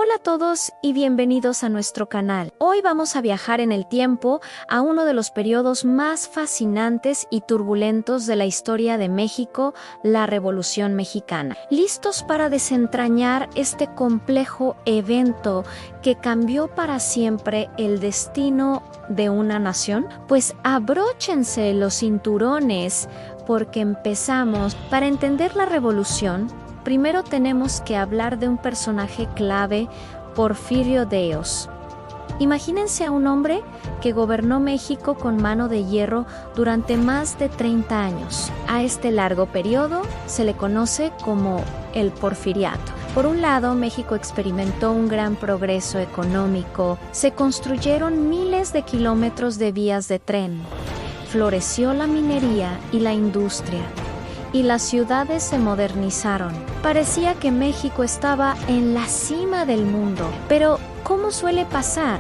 Hola a todos y bienvenidos a nuestro canal. Hoy vamos a viajar en el tiempo a uno de los periodos más fascinantes y turbulentos de la historia de México, la Revolución Mexicana. ¿Listos para desentrañar este complejo evento que cambió para siempre el destino de una nación? Pues abróchense los cinturones porque empezamos. Para entender la revolución, primero tenemos que hablar de un personaje clave, Porfirio Díaz. Imagínense a un hombre que gobernó México con mano de hierro durante más de 30 años. A este largo periodo se le conoce como el Porfiriato. Por un lado, México experimentó un gran progreso económico. Se construyeron miles de kilómetros de vías de tren. Floreció la minería y la industria. Y las ciudades se modernizaron. Parecía que México estaba en la cima del mundo, pero ¿cómo suele pasar?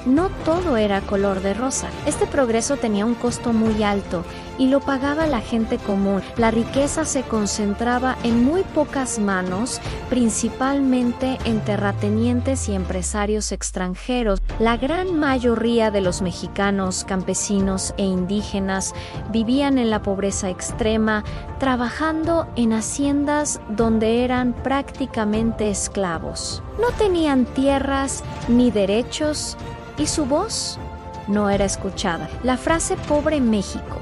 No todo era color de rosa. Este progreso tenía un costo muy alto y lo pagaba la gente común. La riqueza se concentraba en muy pocas manos, principalmente en terratenientes y empresarios extranjeros. La gran mayoría de los mexicanos, campesinos e indígenas vivían en la pobreza extrema, trabajando en haciendas donde eran prácticamente esclavos. No tenían tierras ni derechos, y su voz no era escuchada. La frase "pobre México",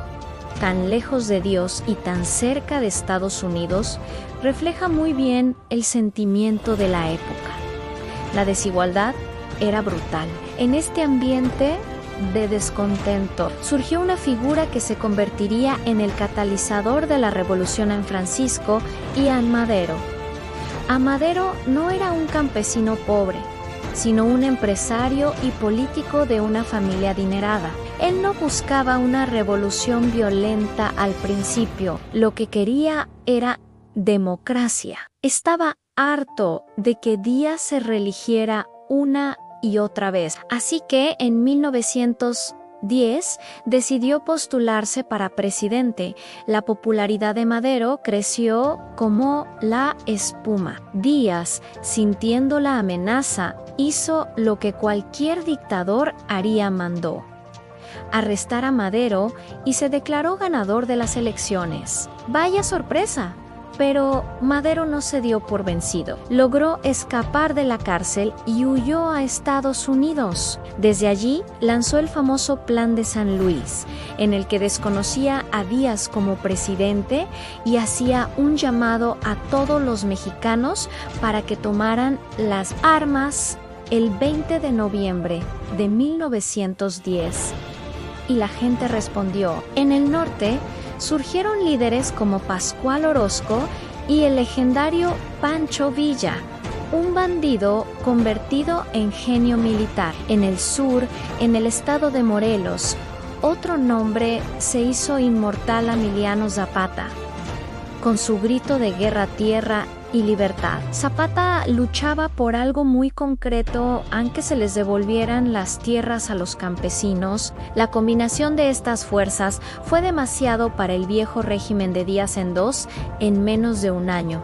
tan lejos de Dios y tan cerca de Estados Unidos, refleja muy bien el sentimiento de la época. La desigualdad era brutal. En este ambiente de descontento surgió una figura que se convertiría en el catalizador de la revolución en Francisco, Ian Madero. Madero no era un campesino pobre, sino un empresario y político de una familia adinerada. Él no buscaba una revolución violenta al principio, lo que quería era democracia. Estaba harto de que Díaz se reeligiera una y otra vez, así que en 1910 decidió postularse para presidente. La popularidad de Madero creció como la espuma. Díaz, sintiendo la amenaza, hizo lo que cualquier dictador haría: mandó arrestar a Madero y se declaró ganador de las elecciones. ¡Vaya sorpresa! Pero Madero no se dio por vencido. Logró escapar de la cárcel y huyó a Estados Unidos. Desde allí lanzó el famoso Plan de San Luis, en el que desconocía a Díaz como presidente y hacía un llamado a todos los mexicanos para que tomaran las armas el 20 de noviembre de 1910. Y la gente respondió. En el norte surgieron líderes como Pascual Orozco y el legendario Pancho Villa, un bandido convertido en genio militar. En el sur, en el estado de Morelos, otro nombre se hizo inmortal: Emiliano Zapata, con su grito de guerra, tierra y libertad. Zapata luchaba por algo muy concreto: aunque se les devolvieran las tierras a los campesinos. La combinación de estas fuerzas fue demasiado para el viejo régimen de Díaz en menos de un año.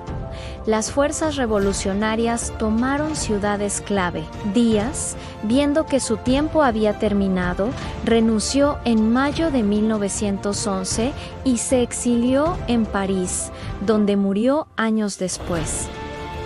Las fuerzas revolucionarias tomaron ciudades clave. Díaz, viendo que su tiempo había terminado, renunció en mayo de 1911 y se exilió en París, donde murió años después.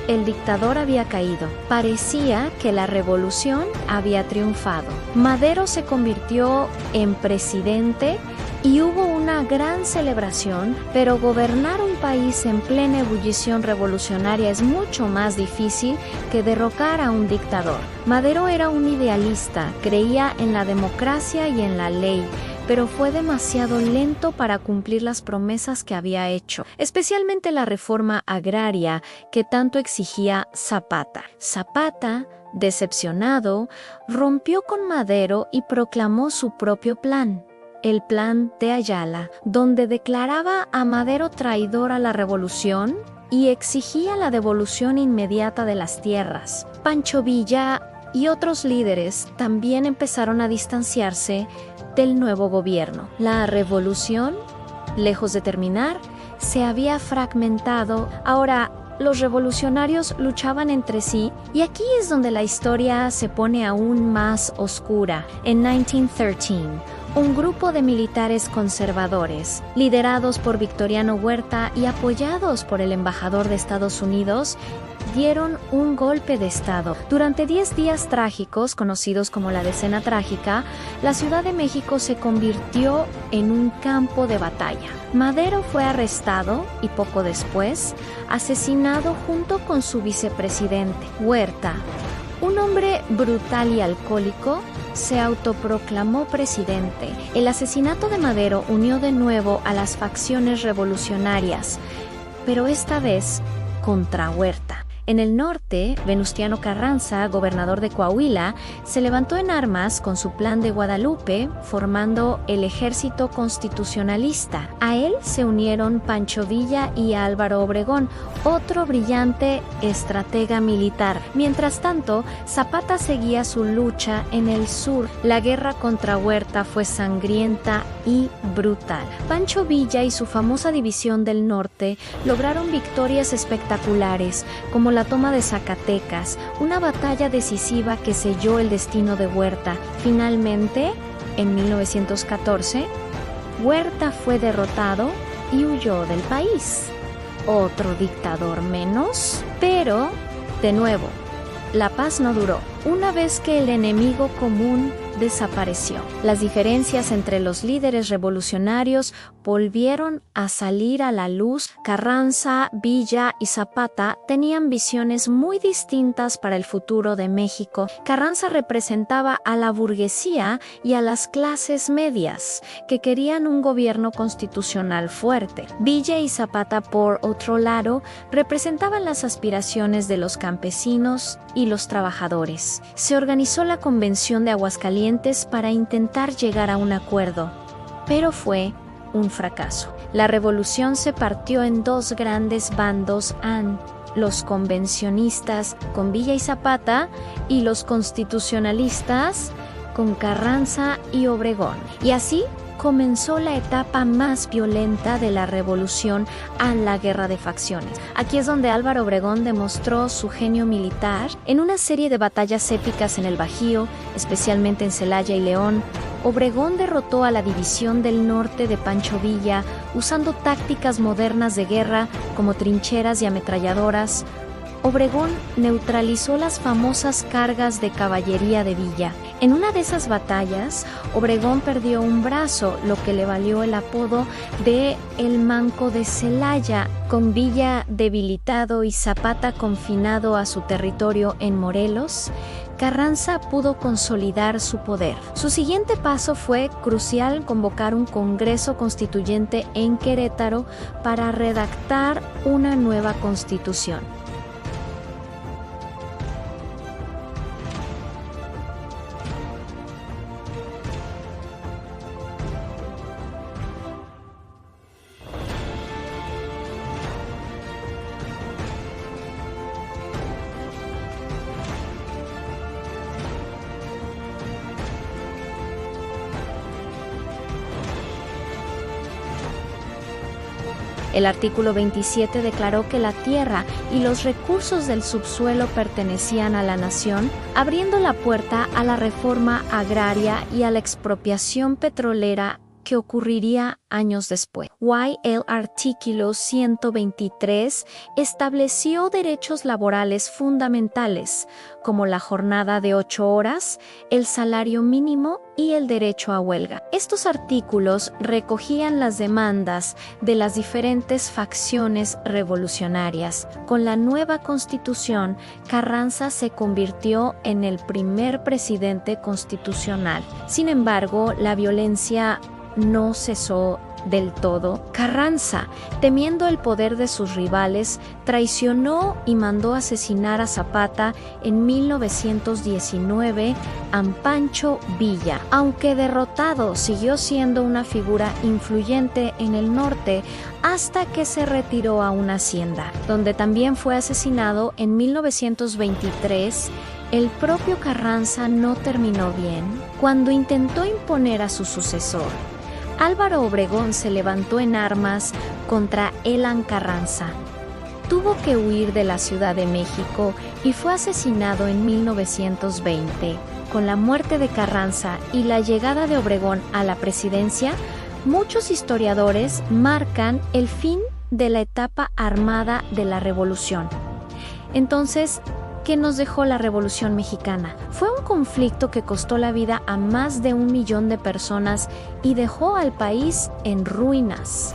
El dictador había caído. Parecía que la revolución había triunfado. Madero se convirtió en presidente y hubo una gran celebración, pero gobernar un país en plena ebullición revolucionaria es mucho más difícil que derrocar a un dictador. Madero era un idealista, creía en la democracia y en la ley, pero fue demasiado lento para cumplir las promesas que había hecho, especialmente la reforma agraria que tanto exigía Zapata. Zapata, decepcionado, rompió con Madero y proclamó su propio plan: el Plan de Ayala, donde declaraba a Madero traidor a la revolución y exigía la devolución inmediata de las tierras. Pancho Villa y otros líderes también empezaron a distanciarse del nuevo gobierno. La revolución, lejos de terminar, se había fragmentado. Ahora, los revolucionarios luchaban entre sí, y aquí es donde la historia se pone aún más oscura. En 1913, un grupo de militares conservadores, liderados por Victoriano Huerta y apoyados por el embajador de Estados Unidos, dieron un golpe de estado. Durante 10 días trágicos, conocidos como la Decena Trágica, la Ciudad de México se convirtió en un campo de batalla. Madero fue arrestado y poco después asesinado junto con su vicepresidente, Huerta. Un hombre brutal y alcohólico se autoproclamó presidente. El asesinato de Madero unió de nuevo a las facciones revolucionarias, pero esta vez contra Huerta. En el norte, Venustiano Carranza, gobernador de Coahuila, se levantó en armas con su Plan de Guadalupe, formando el Ejército Constitucionalista. A él se unieron Pancho Villa y Álvaro Obregón, otro brillante estratega militar. Mientras tanto, Zapata seguía su lucha en el sur. La guerra contra Huerta fue sangrienta y brutal. Pancho Villa y su famosa División del Norte lograron victorias espectaculares, como la toma de Zacatecas, una batalla decisiva que selló el destino de Huerta. Finalmente, en 1914, Huerta fue derrotado y huyó del país. Otro dictador menos, pero, de nuevo, la paz no duró. Una vez que el enemigo común desapareció, las diferencias entre los líderes revolucionarios volvieron a salir a la luz. Carranza, Villa y Zapata tenían visiones muy distintas para el futuro de México. Carranza representaba a la burguesía y a las clases medias, que querían un gobierno constitucional fuerte. Villa y Zapata, por otro lado, representaban las aspiraciones de los campesinos y los trabajadores. Se organizó la Convención de Aguascalientes para intentar llegar a un acuerdo, pero fue un fracaso. La revolución se partió en dos grandes bandos: los convencionistas con Villa y Zapata y los constitucionalistas con Carranza y Obregón. Y así comenzó la etapa más violenta de la revolución, a la guerra de facciones. Aquí es donde Álvaro Obregón demostró su genio militar. En una serie de batallas épicas en el Bajío, especialmente en Celaya y León, Obregón derrotó a la División del Norte de Pancho Villa usando tácticas modernas de guerra como trincheras y ametralladoras. Obregón neutralizó las famosas cargas de caballería de Villa. En una de esas batallas, Obregón perdió un brazo, lo que le valió el apodo de El Manco de Celaya. Con Villa debilitado y Zapata confinado a su territorio en Morelos, Carranza pudo consolidar su poder. Su siguiente paso fue crucial: convocar un Congreso Constituyente en Querétaro para redactar una nueva constitución. El artículo 27 declaró que la tierra y los recursos del subsuelo pertenecían a la nación, abriendo la puerta a la reforma agraria y a la expropiación petrolera que ocurriría años después. El artículo 123 estableció derechos laborales fundamentales, como la jornada de 8 horas, el salario mínimo y el derecho a huelga. Estos artículos recogían las demandas de las diferentes facciones revolucionarias. Con la nueva Constitución, Carranza se convirtió en el primer presidente constitucional. Sin embargo, la violencia no cesó del todo. Carranza, temiendo el poder de sus rivales, traicionó y mandó asesinar a Zapata en 1919 a Pancho Villa. Aunque derrotado, siguió siendo una figura influyente en el norte hasta que se retiró a una hacienda, donde también fue asesinado en 1923. El propio Carranza no terminó bien. Cuando intentó imponer a su sucesor, Álvaro Obregón se levantó en armas contra Elan Carranza. tuvo que huir de la Ciudad de México y fue asesinado en 1920. Con la muerte de Carranza y la llegada de Obregón a la presidencia, muchos historiadores marcan el fin de la etapa armada de la Revolución. Entonces, ¿qué nos dejó la Revolución Mexicana? Fue un conflicto que costó la vida a más de 1 millón de personas y dejó al país en ruinas.